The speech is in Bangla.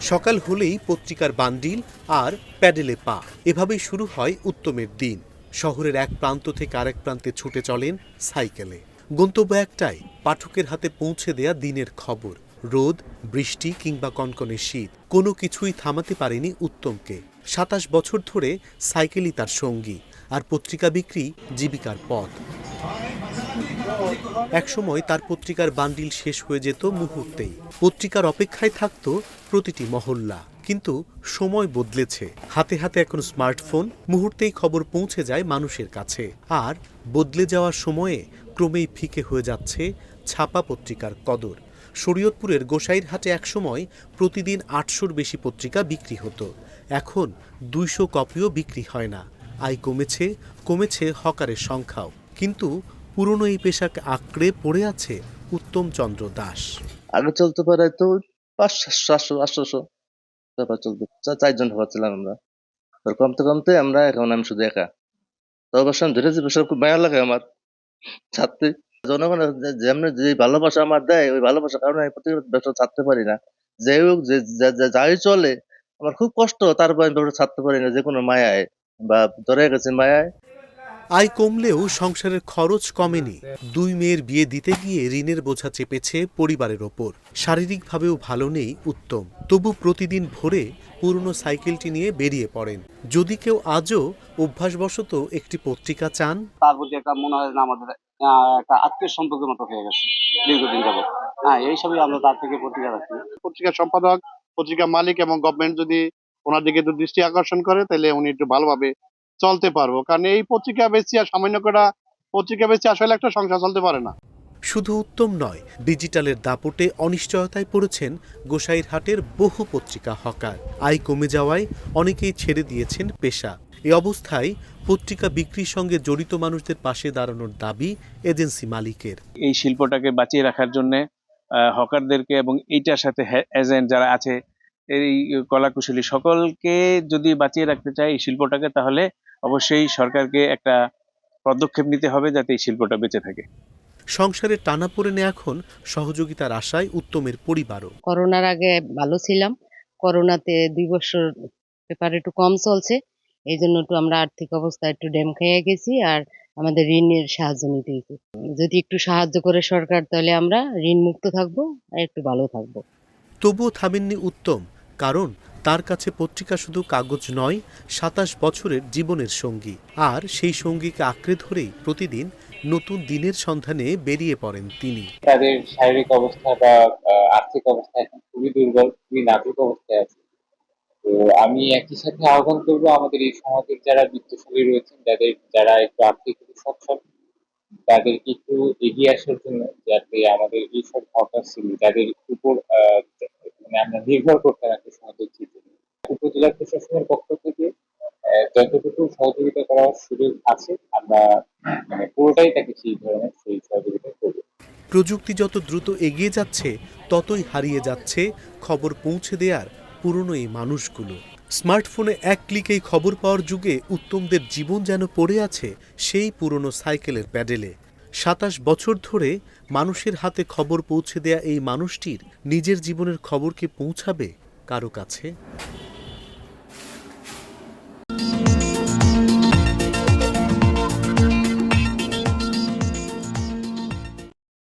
সকাল হলেই পত্রিকার বান্ডিল আর প্যাডেলে পা, এভাবেই শুরু হয় উত্তমের দিন। শহরের এক প্রান্ত থেকে আরেক প্রান্তে ছুটে চলেন সাইকেলে। গন্তব্য একটাই, পাঠকের হাতে পৌঁছে দেয়া দিনের খবর। রোদ, বৃষ্টি কিংবা কনকনে শীত, কোনো কিছুই থামাতে পারেনি উত্তমকে। ২৭ বছর ধরে সাইকেলই তার সঙ্গী, আর পত্রিকা বিক্রি জীবিকার পথ। একসময় তার পত্রিকার বান্ডিল শেষ হয়ে যেত মুহূর্তেই। পত্রিকার অপেক্ষায় থাকত প্রতিটি মহল্লা। কিন্তু সময় বদলেছে, হাতে হাতে এখন স্মার্টফোন, মুহূর্তেই খবর পৌঁছে যায় মানুষের কাছে। আর বদলে যাওয়ার সময়ে ক্রমেই ফিকে হয়ে যাচ্ছে ছাপা পত্রিকার কদর। শরীয়তপুরের গোসাইরহাটে একসময় প্রতিদিন ৮০০-র বেশি পত্রিকা বিক্রি হতো, এখন ২০০ কপিও বিক্রি হয় না। আয় কমেছে, কমেছে হকারের সংখ্যাও। কিন্তু পুরনো এই পেশাকে আঁকড়ে পড়ে আছে উত্তম চন্দ্র দাস। আগে চলতে পারে তো ৫০০-৭০০-৮০০, তারপর চলতো ৪জন হচ্ছিলাম আমরা। কমতে কমতে এখন আমি শুধু একা। তো অবশ্য আমি ধরেছি, বিষয় খুব মায়া লাগে আমার ছাড়তে। জনগণের যেমনি যে ভালোবাসা আমার দেয়, ওই ভালোবাসার কারণে আমি প্রত্যেক ব্যবসা ছাড়তে পারি না। যাই হোক, যাই চলে, আমার খুব কষ্ট, তারপর আমি ব্যবসা ছাড়তে পারি না, যে কোনো মায়ায় বা ধরে গেছে মায়ায়। আয় কমলেও সংসারের খরচ কমেনি। ২ মেয়ের বিয়ে দিতে গিয়ে ঋণের বোঝা চেপেছে পরিবারের ওপর। শারীরিকভাবেও ভালো নেই উত্তম, তবু প্রতিদিন ভোরে পুরনো সাইকেলটি নিয়ে বেরিয়ে পড়েন। যদি কেউ আজও অভ্যাসবশত একটি পত্রিকা চান, তার প্রতি একটা মনে হয় না আমাদের একটা আত্মীয় সম্পর্কের মতো হয়ে গেছে দীর্ঘদিন যাবত। এই হিসাবে আমরা তার থেকে পত্রিকা রাখি। পত্রিকার সম্পাদক, পত্রিকা মালিক এবং গভর্নমেন্ট যদি ওনার দিকে একটু দৃষ্টি আকর্ষণ করে, তাহলে উনি একটু ভালোভাবে চলতে পারবো। কারণ এই পত্রিকা বেচি আর সামান্য কটা পত্রিকা বেচি আসলে একটা সংসার চলতে পারে না। শুধু উত্তম নয়, ডিজিটালের দাপটে অনিশ্চয়তায় পড়েছেন গোসাইরহাটের বহু পত্রিকা হকার। আয় কমে যাওয়ায় অনেকেই ছেড়ে দিয়েছেন পেশা। এ অবস্থায় পত্রিকা বিক্রির সঙ্গে জড়িত মানুষদের পাশে দাঁড়ানোর দাবি এজেন্সি মালিকের। এই শিল্পটাকে বাঁচিয়ে রাখার জন্য হকারদেরকে এবং এইটার সাথে এজেন্ট যারা আছে, এই কলাকুশলী সকলকে যদি বাঁচিয়ে রাখতে চায় এই শিল্পটাকে, তাহলে অবশ্যই সরকারকে একটা পদক্ষেপ নিতে হবে যাতে এই শিল্পটা বেঁচে থাকে। সংসারের টানাপোড়েনে এখন সহযোগিতার আশায় উত্তমের পরিবারও। করোনার আগে ভালো ছিলাম, করোনাতে ২ বছর পেপার একটু কম চলছে, এই জন্য একটু আমরা আর্থিক অবস্থা একটু ড্যাম খেয়ে গেছি, আর আমাদের ঋণের সাহায্য নিতে হয়েছে। যদি একটু সাহায্য করে সরকার, তাহলে আমরা ঋণ মুক্ত থাকবো আর একটু ভালো থাকবো। তবুও থামেননি উত্তম, কারণ তার কাছে পত্রিকা শুধু কাগজ নয়, ২৭ বছরের জীবনের সঙ্গী। আর সেই সঙ্গীকে আঁকড়ে ধরেই প্রতিদিন নতুন দিনের সন্ধানে বেরিয়ে পড়েন তিনি। তাদের শারীরিক অবস্থা বা আর্থিক অবস্থা এখন খুবই দুর্বল, খুবই নাজুক অবস্থায় আছে। তো আমি একই সাথে আহ্বান করবো আমাদের এই সমাজের যারা বিত্তশালী রয়েছেন, যারা একটু আর্থিক সচ্ছল, তাদেরকে একটু এগিয়ে আসার জন্য, যাতে আমাদের এইসব হকারশিল্পী যাদের উপর মানে আমরা নির্ভর করতাম একটা সমাজের জীবনে, উপজেলা প্রশাসনের পক্ষ থেকে যতটুকু সহযোগিতা করার সুযোগ আছে, আমরা মানে পুরোটাই তাকে সেই সহযোগিতা করবো। প্রযুক্তি যত দ্রুত এগিয়ে যাচ্ছে, ততই হারিয়ে যাচ্ছে খবর পৌঁছে দেওয়ার পুরনো এই মানুষগুলো। স্মার্টফোনে এক ক্লিকেই খবর পাওয়ার যুগে উত্তমদের জীবন যেন পড়ে আছে সেই পুরনো সাইকেলের প্যাডেলে। ২৭ বছর ধরে মানুষের হাতে খবর পৌঁছে দেয়া এই মানুষটির নিজের জীবনের খবর কি পৌঁছাবে কারো কাছে?